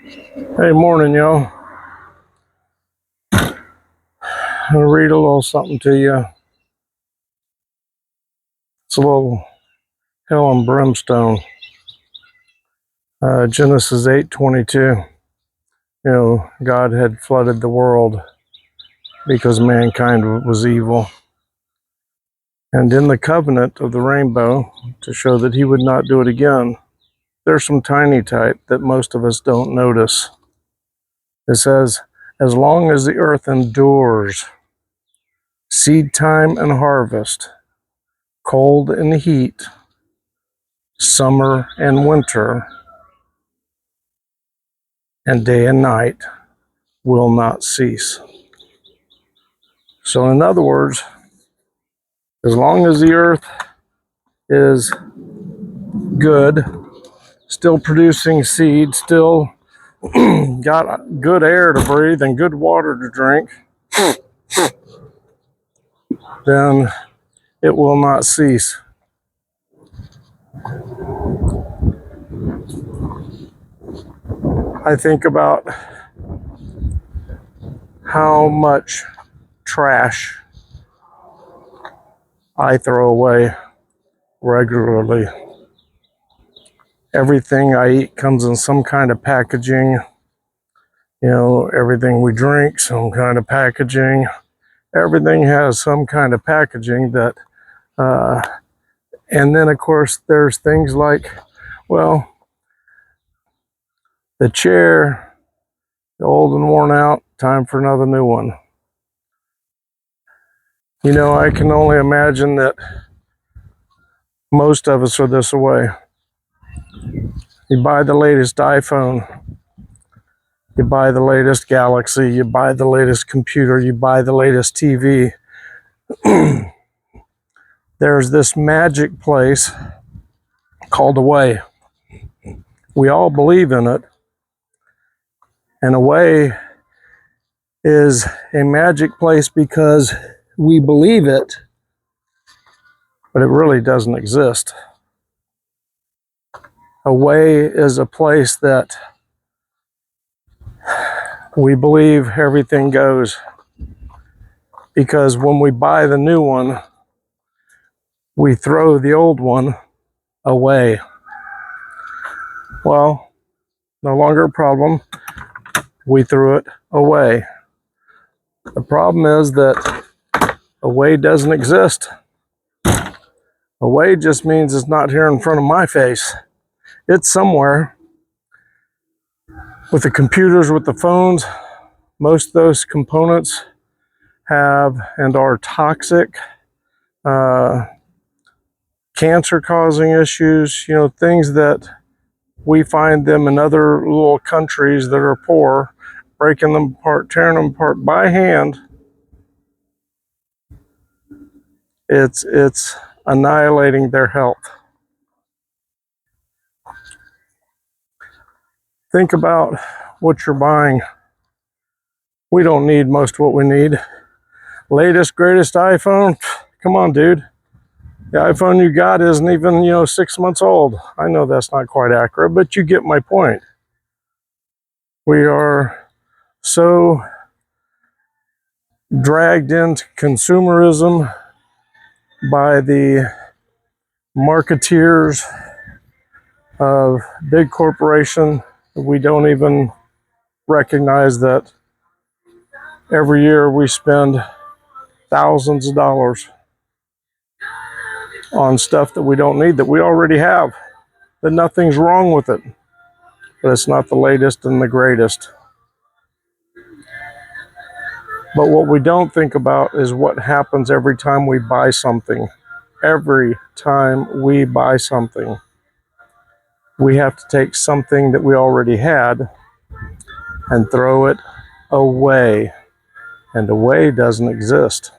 Hey, morning, y'all. I'll read a little something to you. It's a little hell and brimstone. Genesis 8:22. God had flooded the world because mankind was evil. And in the covenant of the rainbow, to show that he would not do it again, there's some tiny type that most of us don't notice. It says, as long as the earth endures, seed time and harvest, cold and heat, summer and winter, and day and night will not cease. So in other words, as long as the earth is good, still producing seed, still got good air to breathe and good water to drink, then it will not cease. I think about how much trash I throw away regularly. Everything I eat comes in some kind of packaging. Everything we drink, some kind of packaging. Everything has some kind of packaging that, and then of course there's things like, well, the chair, old and worn out, time for another new one. I can only imagine that most of us are this way. You buy the latest iPhone, you buy the latest Galaxy, you buy the latest computer, you buy the latest TV. There's this magic place called Away. We all believe in it. And Away is a magic place because we believe it, but it really doesn't exist. Away is a place that we believe everything goes, because when we buy the new one, we throw the old one away. Well, no longer a problem. We threw it away. The problem is that Away doesn't exist. Away just means it's not here in front of my face. It's somewhere. With the computers, with the phones, most of those components have and are toxic, cancer-causing issues, things that we find them in other little countries that are poor, breaking them apart, tearing them apart by hand. It's annihilating their health. Think about what you're buying. We don't need most of what we need. Latest, greatest iPhone? Come on, dude. The iPhone you got isn't even, 6 months old. I know that's not quite accurate, but you get my point. We are so dragged into consumerism by the marketeers of big corporation. We don't even recognize that every year we spend thousands of dollars on stuff that we don't need, that we already have, that nothing's wrong with it, but it's not the latest and the greatest. But what we don't think about is what happens every time we buy something. Every time we buy something, we have to take something that we already had and throw it away. And Away doesn't exist.